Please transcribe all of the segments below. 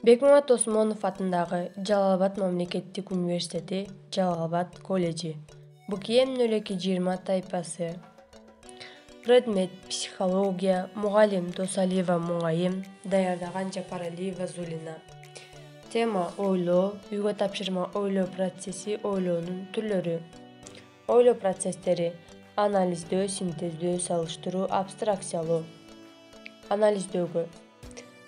Бекмурат Осмонов атындагы Жалал-Абад мамлекеттик университети, Жалал-Абад колледжи. БКМ 0220 тайпасы. Предмет психология. Мугалим Досалиева Муңайым, даярдаган Жапаралиева Зулина. Тема ойлоо. Үйгө тапшырма ойлоо процесси, ойлоонун түрлөрү. Ойлоо процесстери: анализдөө, синтездөө, салыштыруу, абстракциялоо. Анализдөөгө: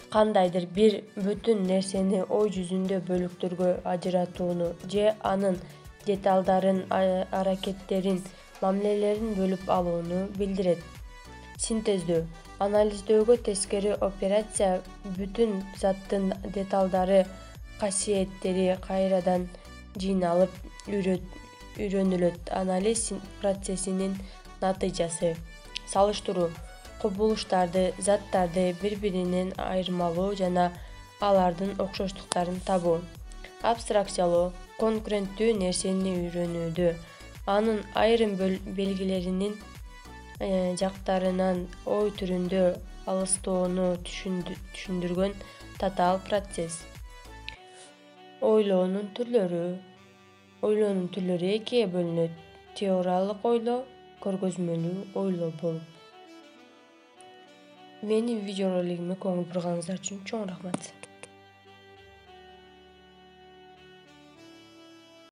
кандайдыр бир бүтүн нерсени ой жүзүндө бөлүктөргө ажыратууну же анын деталдарын, аракеттерин, мамилелерин бөлүп алууну билдирет. Синтездөө: анализдөөгө тескери операция, бүтүн заттын деталдары, касиеттери кайрадан жыйналып үйрөнүлөт. Анализ процессинин натыйжасы. Салыштыруу: кубулуштарды, заттарды бири-биринен айырмалоо жана алардын окшоштуктарын табуу. Абстракциялоо: конкуренттүү нерсени үйрөнүүдө, анын айрым белгилеринин жактарынан ой түрүндө алыстоону түшүндүргөн татаал процесс. Ойлоонун түрлөрү. Ойлоонун түрлөрү экиге бөлүнөт: теориялык ойлоо, көргөзмөлүү ойлоо болуп. Менин видеоролигиме көңүл бурганыңыздар үчүн чоң рахмат.